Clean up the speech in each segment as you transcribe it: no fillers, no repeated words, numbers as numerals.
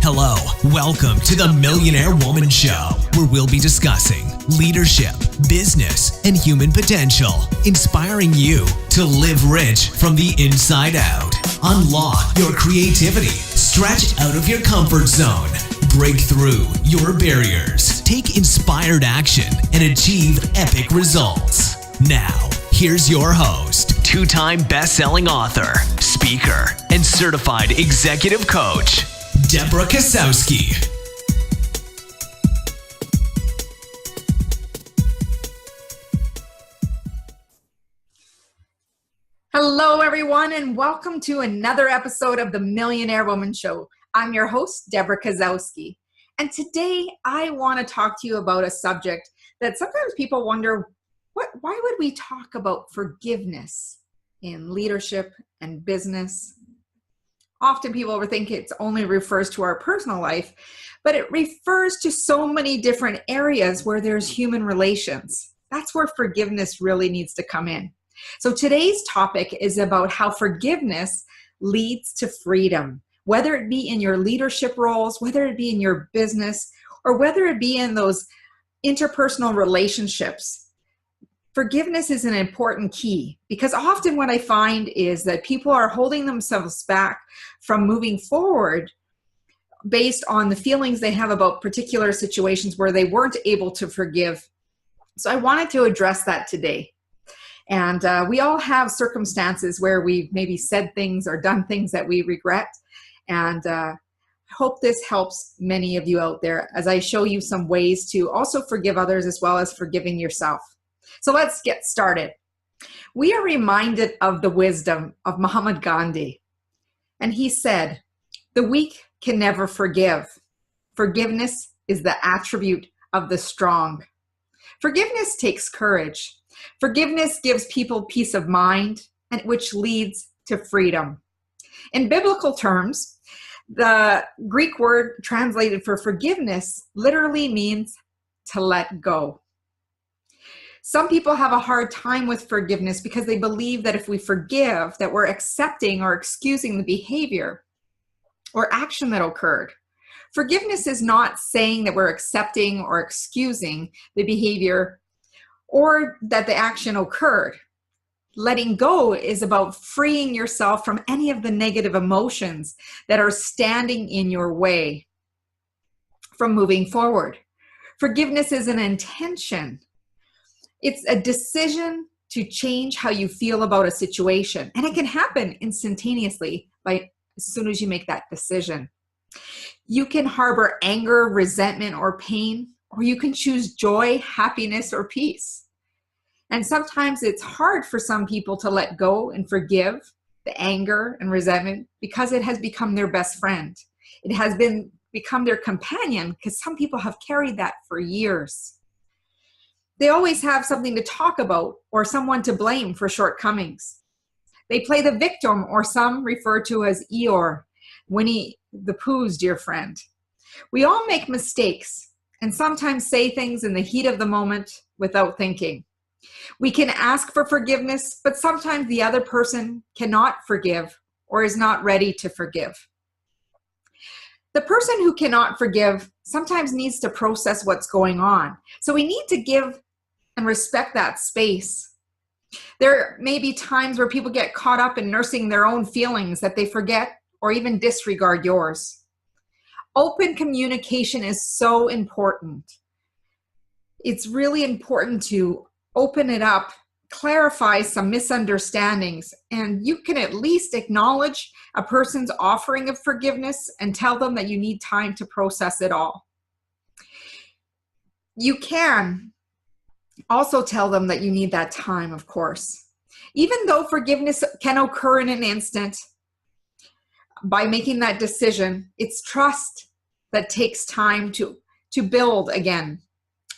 Hello, welcome to the Millionaire Woman Show, where we'll be discussing leadership, business, and human potential, inspiring you to live rich from the inside out. Unlock your creativity, stretch out of your comfort zone, break through your barriers, take inspired action, and achieve epic results. Now, here's your host, two-time best-selling author, speaker, and certified executive coach, Deborah Kasowski. Hello, everyone, and welcome to another episode of the Millionaire Woman Show. I'm your host, Deborah Kasowski. And today I want to talk to you about a subject that sometimes people wonder, why would we talk about forgiveness in leadership and business? Often people think it only refers to our personal life, but it refers to so many different areas where there's human relations. That's where forgiveness really needs to come in. So today's topic is about how forgiveness leads to freedom, whether it be in your leadership roles, whether it be in your business, or whether it be in those interpersonal relationships. Forgiveness is an important key because often what I find is that people are holding themselves back from moving forward based on the feelings they have about particular situations where they weren't able to forgive. So I wanted to address that today. And we all have circumstances where we've maybe said things or done things that we regret. And I hope this helps many of you out there as I show you some ways to also forgive others as well as forgiving yourself. So let's get started. We are reminded of the wisdom of Mahatma Gandhi. And he said, "The weak can never forgive. Forgiveness is the attribute of the strong." Forgiveness takes courage. Forgiveness gives people peace of mind, and which leads to freedom. In biblical terms, the Greek word translated for forgiveness literally means to let go. Some people have a hard time with forgiveness because they believe that if we forgive, that we're accepting or excusing the behavior or action that occurred. Forgiveness is not saying that we're accepting or excusing the behavior or that the action occurred. Letting go is about freeing yourself from any of the negative emotions that are standing in your way from moving forward. Forgiveness is an intention. It's a decision to change how you feel about a situation. And it can happen instantaneously as soon as you make that decision. You can harbor anger, resentment, or pain, or you can choose joy, happiness, or peace. And sometimes it's hard for some people to let go and forgive the anger and resentment because it has become their best friend. It has become their companion because some people have carried that for years. They always have something to talk about or someone to blame for shortcomings. They play the victim, or some refer to as Eeyore, Winnie the Pooh's dear friend. We all make mistakes and sometimes say things in the heat of the moment without thinking. We can ask for forgiveness, but sometimes the other person cannot forgive or is not ready to forgive. The person who cannot forgive sometimes needs to process what's going on. So we need to give and respect that space. There may be times where people get caught up in nursing their own feelings that they forget or even disregard yours. Open communication is so important. It's really important to open it up, clarify some misunderstandings, and you can at least acknowledge a person's offering of forgiveness and tell them that you need time to process it all. You can also tell them that you need that time, of course. Even though forgiveness can occur in an instant, by making that decision, it's trust that takes time to build again.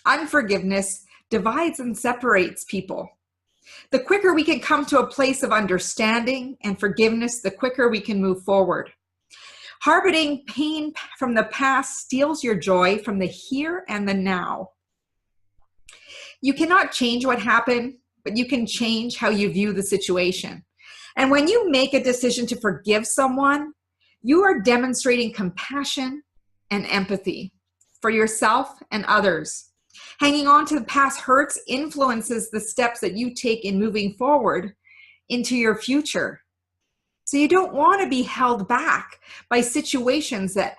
Unforgiveness divides and separates people. The quicker we can come to a place of understanding and forgiveness, the quicker we can move forward. Harboring pain from the past steals your joy from the here and the now. You cannot change what happened, but you can change how you view the situation. And when you make a decision to forgive someone, you are demonstrating compassion and empathy for yourself and others. Hanging on to the past hurts influences the steps that you take in moving forward into your future. So you don't want to be held back by situations that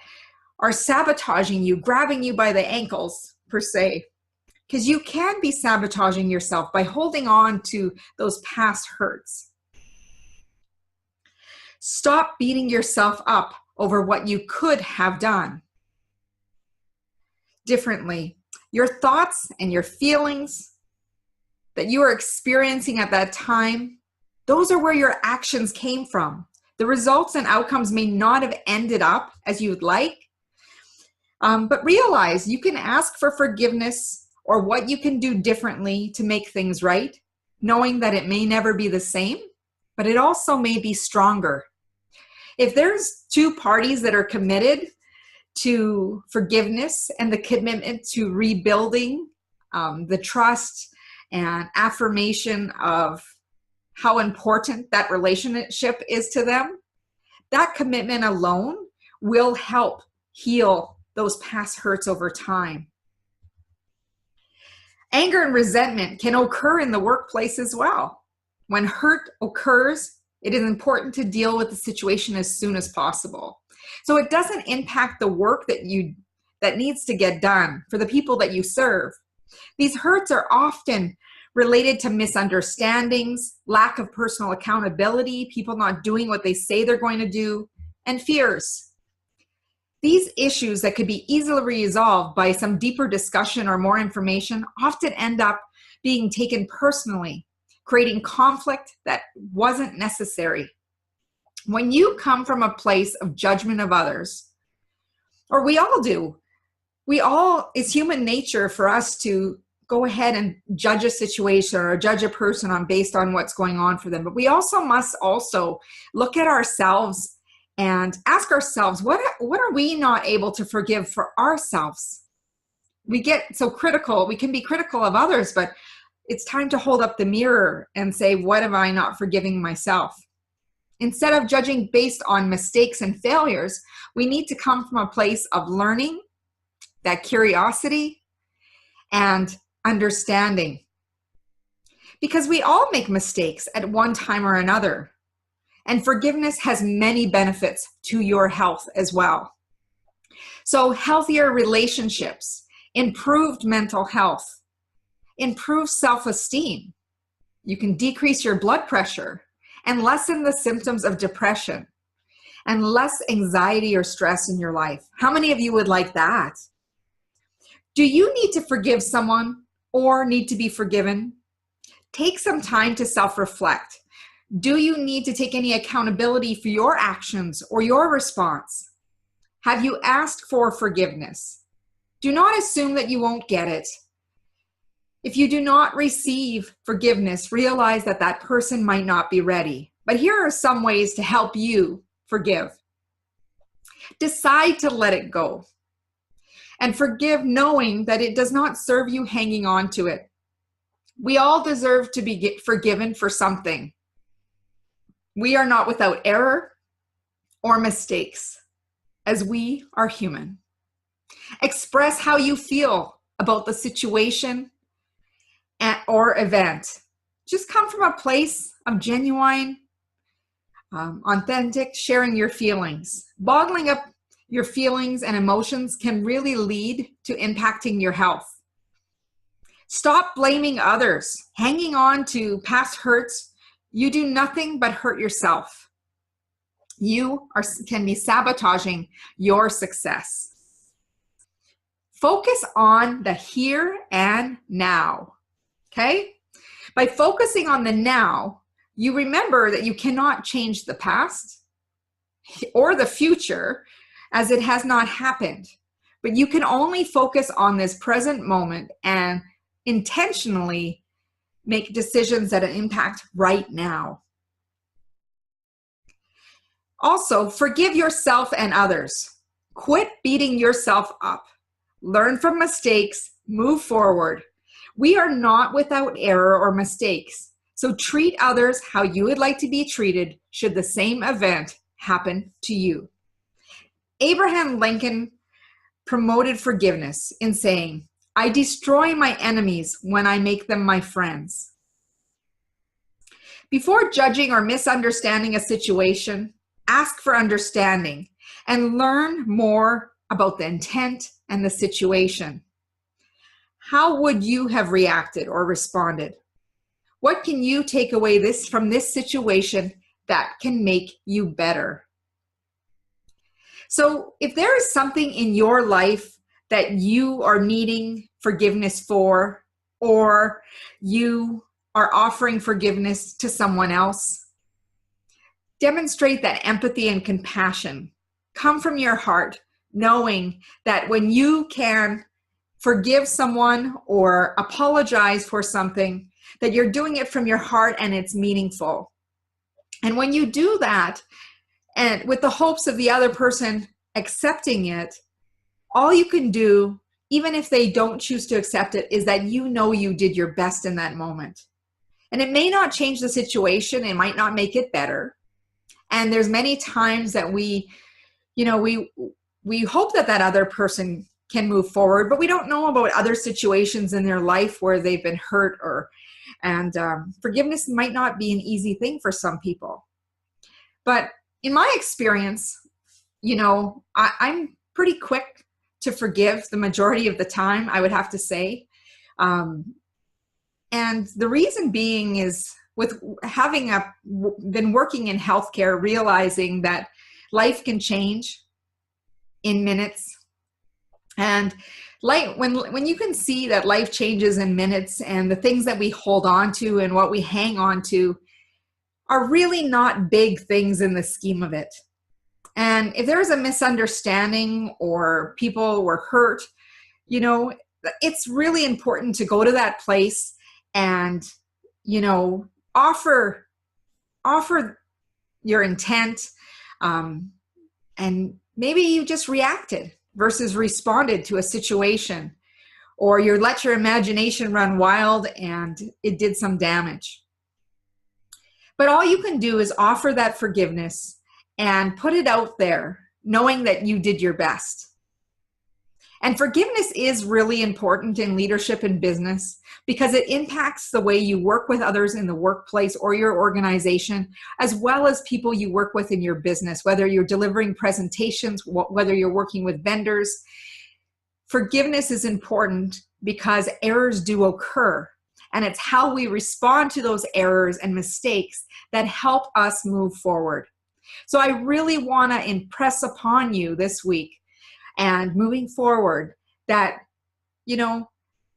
are sabotaging you, grabbing you by the ankles, per se, because you can be sabotaging yourself by holding on to those past hurts. Stop beating yourself up over what you could have done differently. Your thoughts and your feelings that you are experiencing at that time, those are where your actions came from. The results and outcomes may not have ended up as you would like, but realize you can ask for forgiveness or what you can do differently to make things right, knowing that it may never be the same, but it also may be stronger. If there's two parties that are committed to forgiveness and the commitment to rebuilding the trust and affirmation of how important that relationship is to them, that commitment alone will help heal those past hurts over time. Anger and resentment can occur in the workplace as well. When hurt occurs, it is important to deal with the situation as soon as possible, so it doesn't impact the work that needs to get done for the people that you serve. These hurts are often related to misunderstandings, lack of personal accountability, people not doing what they say they're going to do, and fears. These issues that could be easily resolved by some deeper discussion or more information often end up being taken personally, creating conflict that wasn't necessary. When you come from a place of judgment of others, or we all do, it's human nature for us to go ahead and judge a situation or judge a person based on what's going on for them. But we also must look at ourselves and ask ourselves, what are we not able to forgive for ourselves? We get so critical. We can be critical of others, but it's time to hold up the mirror and say, what am I not forgiving myself? Instead of judging based on mistakes and failures, we need to come from a place of learning, that curiosity, and understanding. Because we all make mistakes at one time or another. And forgiveness has many benefits to your health as well. So healthier relationships, improved mental health, improved self-esteem. You can decrease your blood pressure and lessen the symptoms of depression and less anxiety or stress in your life. How many of you would like that? Do you need to forgive someone or need to be forgiven? Take some time to self-reflect. Do you need to take any accountability for your actions or your response? Have you asked for forgiveness? Do not assume that you won't get it. If you do not receive forgiveness, realize that that person might not be ready. But here are some ways to help you forgive. Decide to let it go and forgive, knowing that it does not serve you hanging on to it. We all deserve to be forgiven for something. We are not without error or mistakes, as we are human. Express how you feel about the situation or event. Just come from a place of genuine, authentic sharing your feelings. Bottling up your feelings and emotions can really lead to impacting your health. Stop blaming others. Hanging on to past hurts, you do nothing but hurt yourself. You can be sabotaging your success. Focus on the here and now. Okay? By focusing on the now, you remember that you cannot change the past or the future as it has not happened. But you can only focus on this present moment and intentionally make decisions that impact right now. Also, forgive yourself and others. Quit beating yourself up. Learn from mistakes, move forward. We are not without error or mistakes, so treat others how you would like to be treated should the same event happen to you. Abraham Lincoln promoted forgiveness in saying, I destroy my enemies when I make them my friends. Before judging or misunderstanding a situation, ask for understanding and learn more about the intent and the situation. How would you have reacted or responded? What can you take away from this situation that can make you better? So if there is something in your life that you are needing forgiveness for, or you are offering forgiveness to someone else, demonstrate that empathy and compassion come from your heart, knowing that when you can forgive someone or apologize for something, that you're doing it from your heart and it's meaningful. And when you do that, and with the hopes of the other person accepting it, all you can do, even if they don't choose to accept it, is that you know you did your best in that moment. And it may not change the situation, it might not make it better. And there's many times that we hope that other person can move forward, but we don't know about other situations in their life where they've been hurt, and forgiveness might not be an easy thing for some people. But in my experience, I'm pretty quick to forgive the majority of the time, I would have to say. And the reason being is, with having been working in healthcare, realizing that life can change in minutes. And when you can see that life changes in minutes, and the things that we hold on to and what we hang on to are really not big things in the scheme of it. And if there is a misunderstanding or people were hurt, it's really important to go to that place and, offer your intent, and maybe you just reacted versus responded to a situation, or you let your imagination run wild and it did some damage. But all you can do is offer that forgiveness and put it out there, knowing that you did your best. And forgiveness is really important in leadership and business, because it impacts the way you work with others in the workplace or your organization, as well as people you work with in your business, whether you're delivering presentations, whether you're working with vendors. Forgiveness is important because errors do occur, and it's how we respond to those errors and mistakes that help us move forward. So I really want to impress upon you this week and moving forward that,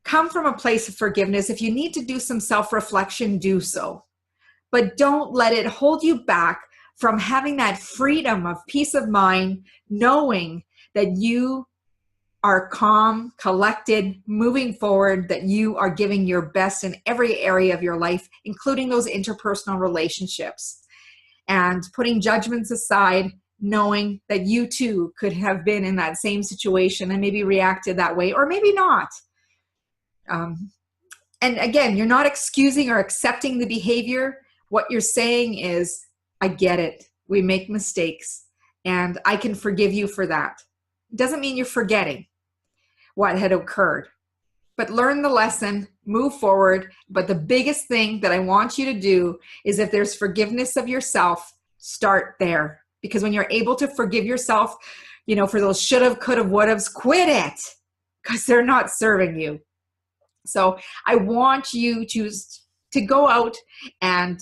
come from a place of forgiveness. If you need to do some self-reflection, do so. But don't let it hold you back from having that freedom of peace of mind, knowing that you are calm, collected, moving forward, that you are giving your best in every area of your life, including those interpersonal relationships. And putting judgments aside, knowing that you too could have been in that same situation and maybe reacted that way, or maybe not. And again, you're not excusing or accepting the behavior. What you're saying is, I get it. We make mistakes, and I can forgive you for that. It doesn't mean you're forgetting what had occurred, but learn the lesson, move forward. But the biggest thing that I want you to do is, if there's forgiveness of yourself, start there. Because when you're able to forgive yourself, for those should have, could have, would have, quit it, because they're not serving you. So I want you to go out and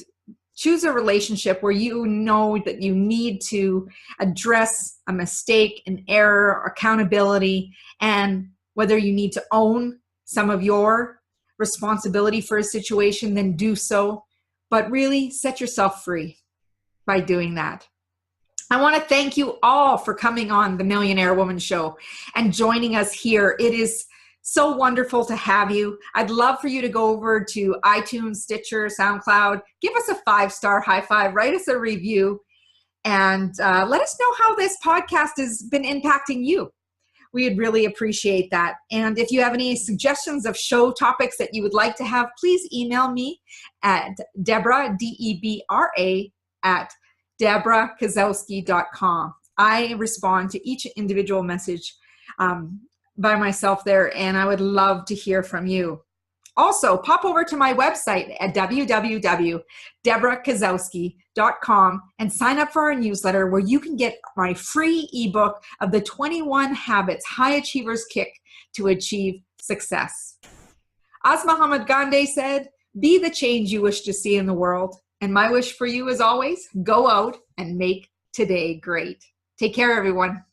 choose a relationship where you know that you need to address a mistake, an error, accountability, and whether you need to own some of your responsibility for a situation, then do so. But really set yourself free by doing that. I want to thank you all for coming on the Millionaire Woman Show and joining us here. It is so wonderful to have you. I'd love for you to go over to iTunes, Stitcher, SoundCloud, give us a 5-star high five, write us a review, and let us know how this podcast has been impacting you. We'd really appreciate that. And if you have any suggestions of show topics that you would like to have, please email me at Debra, Debra, at DebraKazowski.com. I respond to each individual message by myself there, and I would love to hear from you. Also, pop over to my website at www.deborahkozowski.com and sign up for our newsletter where you can get my free ebook of the 21 Habits High Achievers Kick to Achieve Success. As Mahatma Gandhi said, be the change you wish to see in the world. And my wish for you, as always, go out and make today great. Take care, everyone.